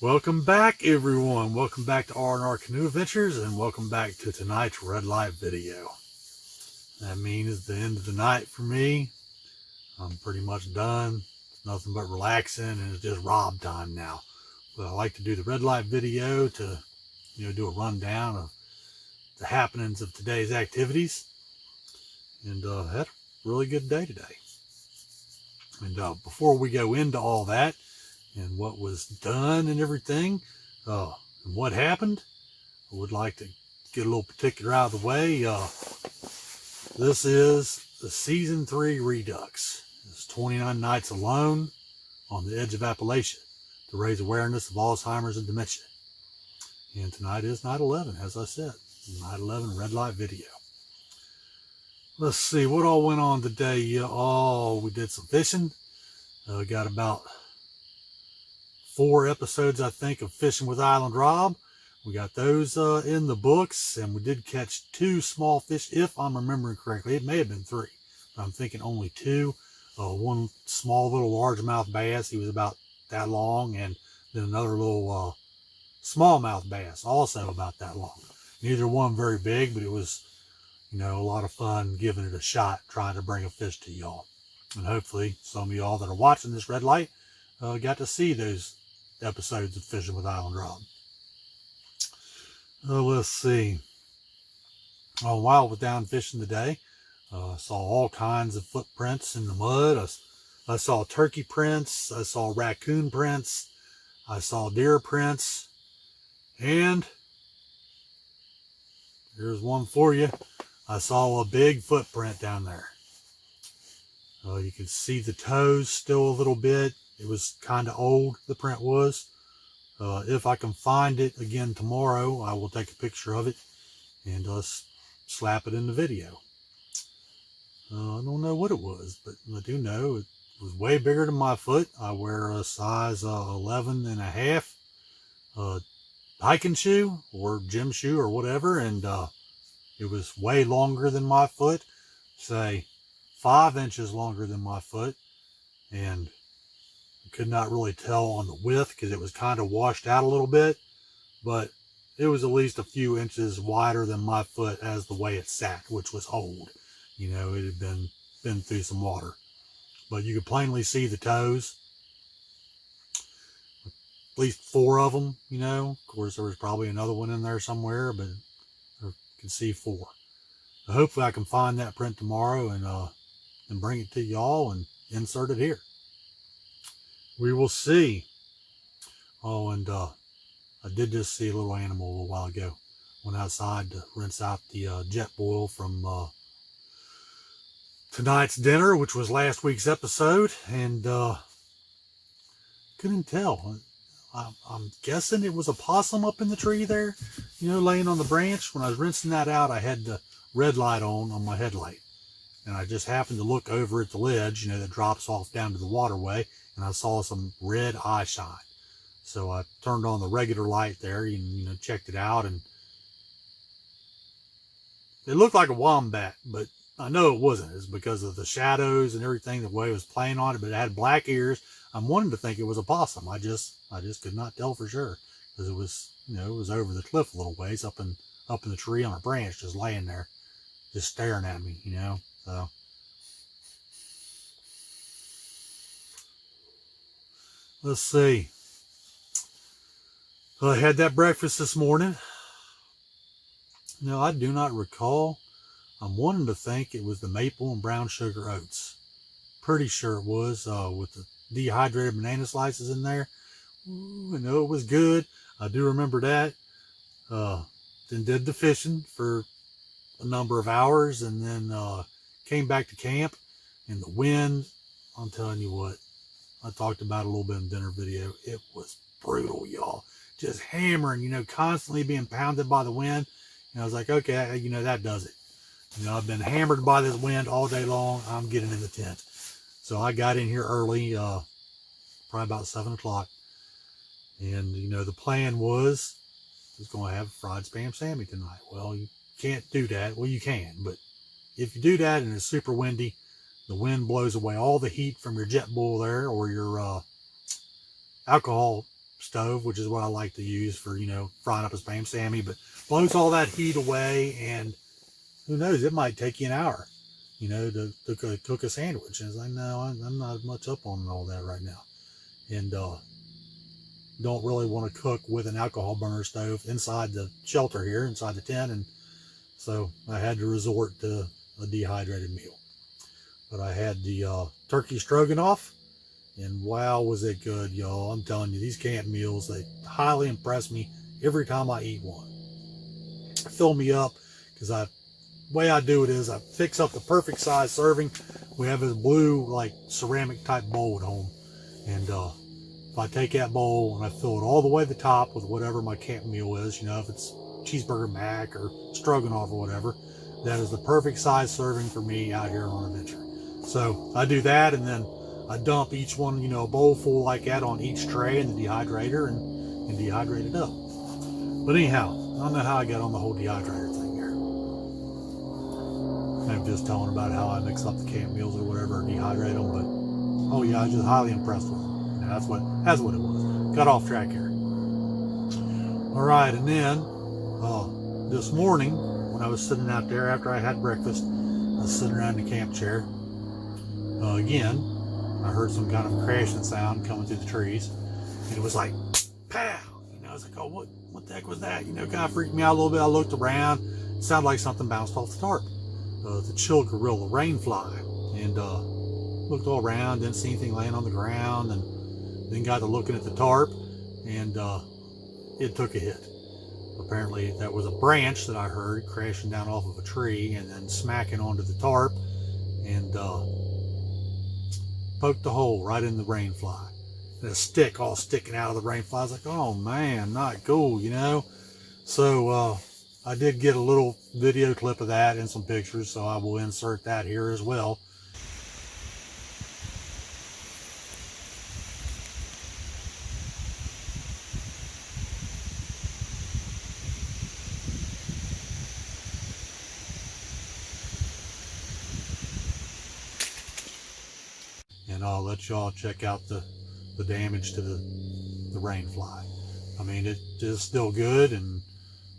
Welcome back, everyone. Welcome back to R&R Canoe Adventures, and welcome back to tonight's red light video. That means the end of the night for me. I'm pretty much done. It's nothing but relaxing, and it's just rob time now. But I like to do the red light video to, do a rundown of the happenings of today's activities. And had a really good day today. And before we go into all that, and what was done and everything, and what happened, I would like to get a little particular out of the way. This is the Season 3 Redux. It's 29 nights alone on the edge of Appalachia to raise awareness of Alzheimer's and dementia. And tonight is night 11, as I said. Night 11 red light video. Let's see what all went on today. We did some fishing. Got about 4 episodes, I think, of Fishing with Island Rob. We got those in the books, and we did catch 2 small fish, if I'm remembering correctly. It may have been 3, but I'm thinking only 2. One small little largemouth bass, he was about that long, and then another little smallmouth bass, also about that long. Neither one very big, but it was, a lot of fun giving it a shot, trying to bring a fish to y'all. And hopefully some of y'all that are watching this red light got to see those episodes of Fishing with Island Rob. Let's see. While I was down fishing today, I saw all kinds of footprints in the mud. I saw turkey prints. I saw raccoon prints. I saw deer prints. And here's one for you. I saw a big footprint down there. You can see the toes still a little bit. It was kind of old, the print was. If I can find it again tomorrow, I will take a picture of it and slap it in the video. I don't know what it was, but I do know it was way bigger than my foot. I wear a size 11.5 hiking shoe or gym shoe or whatever, and it was way longer than my foot, say 5 inches longer than my foot, and could not really tell on the width because it was kind of washed out a little bit, but it was at least a few inches wider than my foot as the way it sat, which was old. It had been through some water, but you could plainly see the toes, at least 4 of them. Of course there was probably another one in there somewhere, but I could see 4. So hopefully I can find that print tomorrow and bring it to y'all and insert it here. We will see. And I did just see a little animal a little while ago. Went outside to rinse out the jet boil from tonight's dinner, which was last week's episode, and couldn't tell. I'm guessing it was a possum up in the tree there, laying on the branch. When I was rinsing that out, I had the red light on my headlight, and I just happened to look over at the ledge, that drops off down to the waterway, and I saw some red eye shine. So I turned on the regular light there and, checked it out, and it looked like a wombat, but I know it wasn't. It's because of the shadows and everything, the way it was playing on it, but it had black ears. I'm wanting to think it was a possum. I just could not tell for sure, because it was, it was over the cliff a little ways, up in the tree on a branch, just laying there, just staring at me, so. Let's see. I had that breakfast this morning. I do not recall. I'm wanting to think it was the maple and brown sugar oats. Pretty sure it was, with the dehydrated banana slices in there. Ooh, I know it was good. I do remember that. Then did the fishing for a number of hours, and then came back to camp. And the wind, I'm telling you what, I talked about a little bit in the dinner video. It was brutal, y'all. Just hammering, constantly being pounded by the wind. And I was like, okay, that does it. I've been hammered by this wind all day long. I'm getting in the tent. So I got in here early, probably about 7 o'clock. And, the plan was going to have fried spam Sammy tonight. Well, you can't do that. Well, you can, but if you do that and it's super windy, the wind blows away all the heat from your jet boil there, or your alcohol stove, which is what I like to use for, you know, frying up a Spam Sammy, but blows all that heat away, and who knows, it might take you an hour, you know, to cook a sandwich. And it's like, no, I'm not much up on all that right now. And don't really want to cook with an alcohol burner stove inside the shelter here, inside the tent. And so I had to resort to a dehydrated meal. But I had the turkey stroganoff, and wow, was it good, y'all. I'm telling you, these camp meals, they highly impress me every time I eat one. Fill me up, because the way I do it is I fix up the perfect size serving. We have this blue, like, ceramic type bowl at home. And if I take that bowl and I fill it all the way to the top with whatever my camp meal is, you know, if it's cheeseburger mac or stroganoff or whatever, that is the perfect size serving for me out here on an adventure. So I do that, and then I dump each one, you know, a bowl full like that on each tray in the dehydrator and dehydrate it up. But anyhow, I don't know how I got on the whole dehydrator thing here. I'm just telling about how I mix up the camp meals or whatever, dehydrate them, but oh yeah, I was just highly impressed with them. You know, that's what it was. Got off track here. All right, and then this morning when I was sitting out there after I had breakfast, I was sitting around in the camp chair. Again, I heard some kind of crashing sound coming through the trees, and it was like, pow! You know, I was like, oh, what the heck was that? You know, kind of freaked me out a little bit. I looked around. It sounded like something bounced off the tarp. The chill gorilla rainfly, and looked all around, didn't see anything laying on the ground, and then got to looking at the tarp, and it took a hit. Apparently, that was a branch that I heard crashing down off of a tree and then smacking onto the tarp, and poked a hole right in the rainfly. And a stick all sticking out of the rainfly. I was like, oh man, not cool, you know? So I did get a little video clip of that and some pictures, so I will insert that here as well. And I'll let y'all check out the damage to the rainfly. I mean, it is still good, and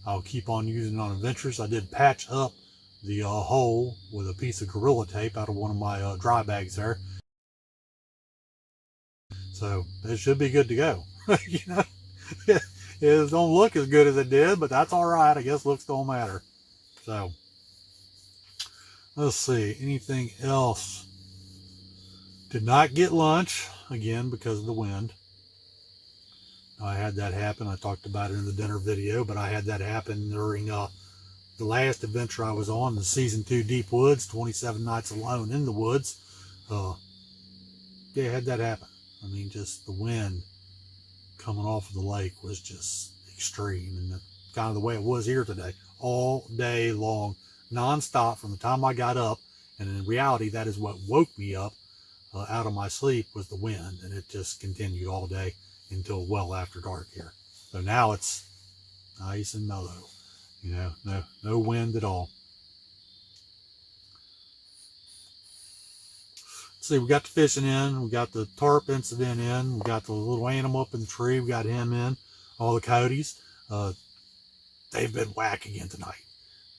I'll keep on using it on adventures. I did patch up the hole with a piece of Gorilla Tape out of one of my dry bags there. So it should be good to go. You know, it don't look as good as it did, but that's all right. I guess looks don't matter. So let's see, anything else? Did not get lunch, again, because of the wind. I had that happen. I talked about it in the dinner video, but I had that happen during the last adventure I was on, the Season 2 Deep Woods, 27 Nights Alone in the Woods. Yeah, I had that happen. I mean, just the wind coming off of the lake was just extreme, and kind of the way it was here today, all day long, nonstop from the time I got up. And in reality, that is what woke me up out of my sleep, was the wind, and it just continued all day until well after dark here. So now it's nice and mellow, you know, no wind at all. Let's see, we got the fishing in, we got the tarp incident in, we got the little animal up in the tree, we got him in, all the coyotes. They've been whack again tonight.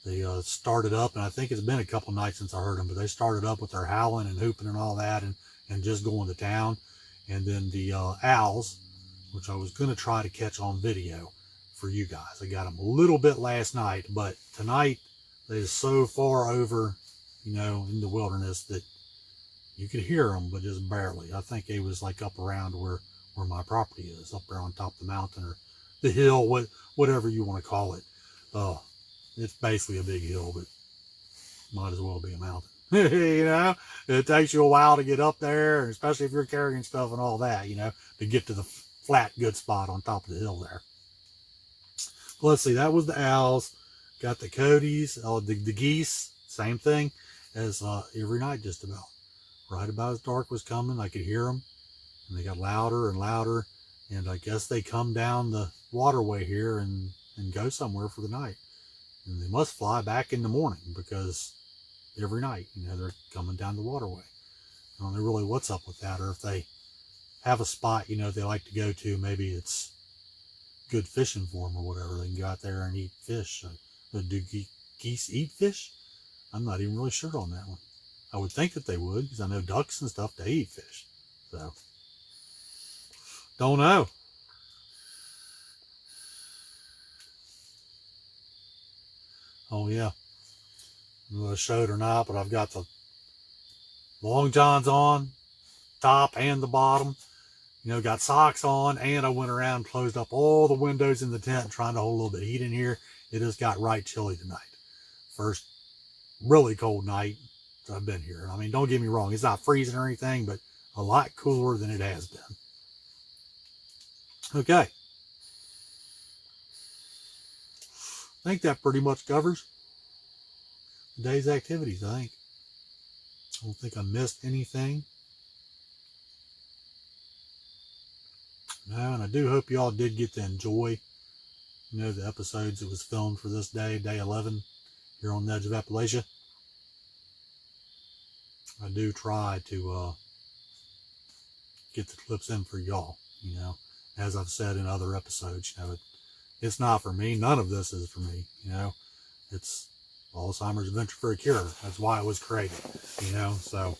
They started up, and I think it's been a couple nights since I heard them, but they started up with their howling and hooping and all that, and just going to town. And then the owls, which I was going to try to catch on video for you guys. I got them a little bit last night, but tonight they're so far over, you know, in the wilderness that you could hear them, but just barely. I think it was like up around where my property is, up there on top of the mountain or the hill, whatever you want to call it. It's basically a big hill, but might as well be a mountain. You know, it takes you a while to get up there, especially if you're carrying stuff and all that, you know, to get to the flat, good spot on top of the hill there. Well, let's see, that was the owls. Got the coyotes, the geese, same thing as every night just about. Right about as dark was coming, I could hear them, and they got louder and louder, and I guess they come down the waterway here and go somewhere for the night. And they must fly back in the morning, because every night, you know, they're coming down the waterway. I don't know really what's up with that, or if they have a spot, you know, they like to go to. Maybe it's good fishing for them or whatever. They can go out there and eat fish. Do geese eat fish? I'm not even really sure on that one. I would think that they would, because I know ducks and stuff, they eat fish. So, don't know. Oh yeah, I don't know if I showed or not, but I've got the long johns on, top and the bottom. You know, got socks on, and I went around and closed up all the windows in the tent, trying to hold a little bit of heat in here. It just got right chilly tonight. First really cold night I've been here. I mean, don't get me wrong, it's not freezing or anything, but a lot cooler than it has been. Okay. I think that pretty much covers today's activities, I think. I don't think I missed anything. No, and I do hope you all did get to enjoy, you know, the episodes that was filmed for this day, day 11, here on the edge of Appalachia. I do try to get the clips in for y'all, you know. As I've said in other episodes, you know, it's not for me. None of this is for me, you know. It's Alzheimer's Adventure for a Cure. That's why it was created, you know. So,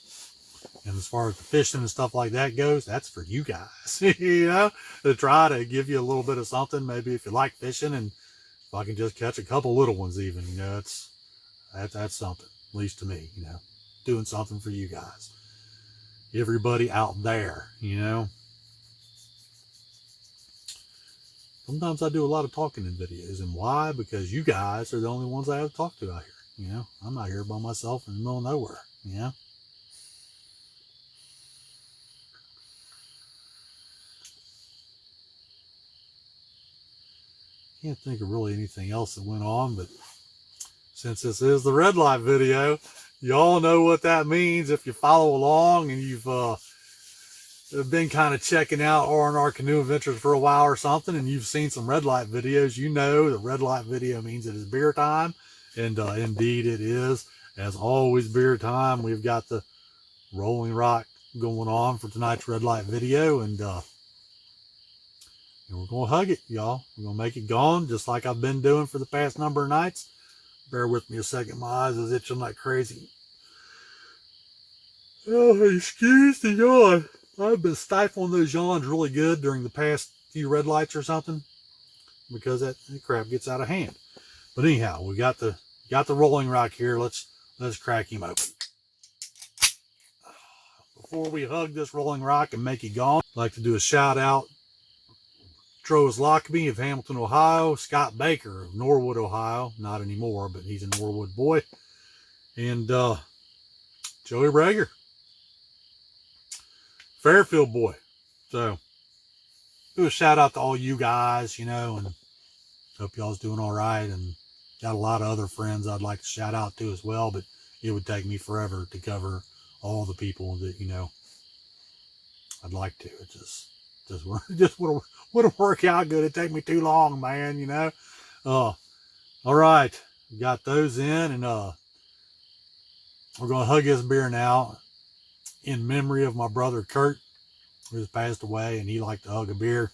and as far as the fishing and stuff like that goes, that's for you guys, you know, to try to give you a little bit of something. Maybe if you like fishing, and if I can just catch a couple little ones even, you know, that's something, at least to me, you know, doing something for you guys, everybody out there, you know. Sometimes I do a lot of talking in videos, and why? Because you guys are the only ones I have to talk to out here, you know. I'm not here by myself in the middle of nowhere, you know. Can't think of really anything else that went on, but since this is the red light video, y'all know what that means if you follow along and you've been kind of checking out R&R Canoe Adventures for a while or something, and you've seen some red light videos. You know the red light video means it is beer time, and indeed it is. As always, beer time. We've got the Rolling Rock going on for tonight's red light video, and we're going to hug it, y'all. We're going to make it gone, just like I've been doing for the past number of nights. Bear with me a second. My eyes is itching like crazy. Oh, excuse the yawn. I've been stifling those yawns really good during the past few red lights or something, because that crap gets out of hand. But anyhow, we got the Rolling Rock here. Let's crack him open. Before we hug this Rolling Rock and make it gone, I'd like to do a shout out. Troas Lockby of Hamilton, Ohio. Scott Baker of Norwood, Ohio. Not anymore, but he's a Norwood boy. And Joey Brager, Fairfield boy. So do a shout out to all you guys, you know, and hope y'all's doing all right. And got a lot of other friends I'd like to shout out to as well, but it would take me forever to cover all the people that, you know, I'd like to. It just wouldn't work out good. It'd take me too long, man, you know. All right, we got those in, and we're gonna hug this beer now in memory of my brother Kurt, who has passed away, and he liked to hug a beer.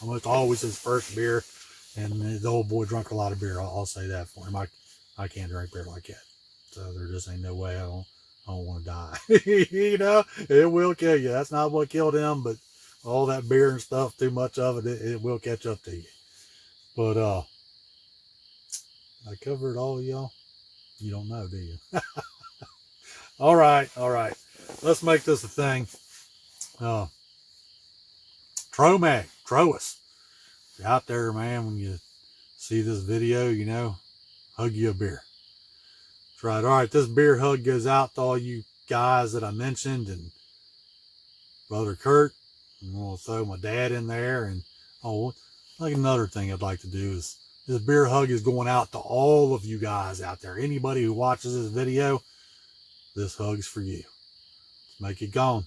Almost always his first beer, and the old boy drank a lot of beer. I'll say that for him. I can't drink beer like that, so there just ain't no way. I don't want to die. You know, it will kill you. That's not what killed him, but all that beer and stuff, too much of it will catch up to you. But I covered all, y'all. You don't know, do you? All right. Let's make this a thing. Troas, out there, man. When you see this video, you know, hug you a beer. That's right. All right, this beer hug goes out to all you guys that I mentioned, and Brother Kurt. I'm going to throw my dad in there. And like another thing I'd like to do is, this beer hug is going out to all of you guys out there. Anybody who watches this video, this hug's for you. Let's make it gone.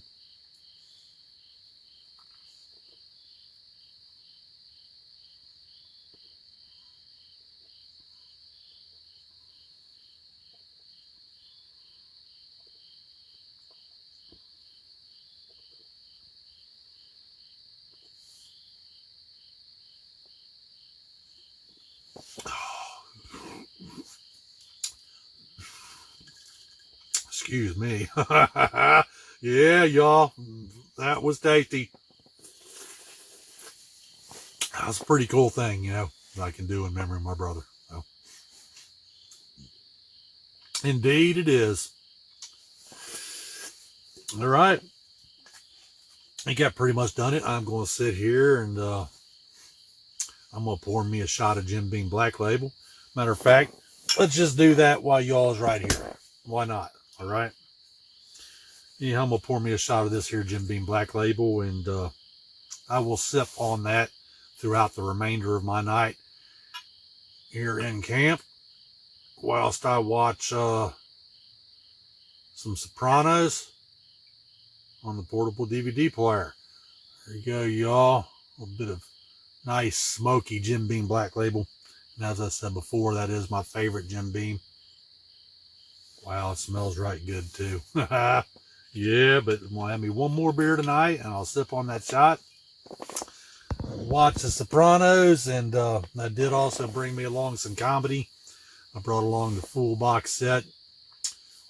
excuse me. Yeah, y'all, that was tasty. That's a pretty cool thing, you know, that I can do in memory of my brother. So, indeed it is. All right. I think I've pretty much done it. I'm going to sit here and I'm going to pour me a shot of Jim Beam Black Label. Matter of fact, let's just do that while y'all's right here. Why not? All right. Yeah, I'm going to pour me a shot of this here Jim Beam Black Label, and I will sip on that throughout the remainder of my night here in camp whilst I watch some Sopranos on the portable DVD player. There you go, y'all. A little bit of nice smoky Jim Beam Black Label. And as I said before, that is my favorite Jim Beam. Wow, it smells right good too. Yeah, but I'm gonna have me one more beer tonight and I'll sip on that shot. Watch the Sopranos, and that did also bring me along some comedy. I brought along the full box set,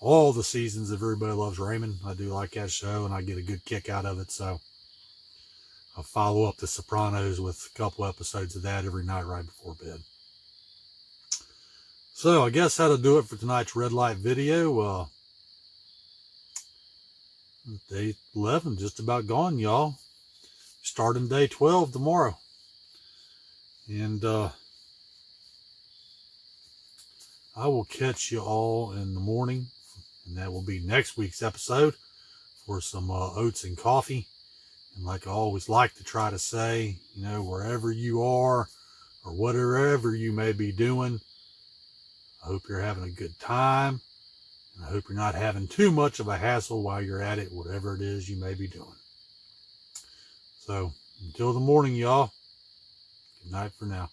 all the seasons of Everybody Loves Raymond. I do like that show and I get a good kick out of it, so I'll follow up the Sopranos with a couple episodes of that every night right before bed. So I guess that'll do it for tonight's red light video. Day 11 just about gone, y'all. Starting day 12 tomorrow. And I will catch you all in the morning, and that will be next week's episode for some oats and coffee. And like I always like to try to say, you know, wherever you are or whatever you may be doing, I hope you're having a good time. And I hope you're not having too much of a hassle while you're at it, whatever it is you may be doing. So until the morning, y'all, good night for now.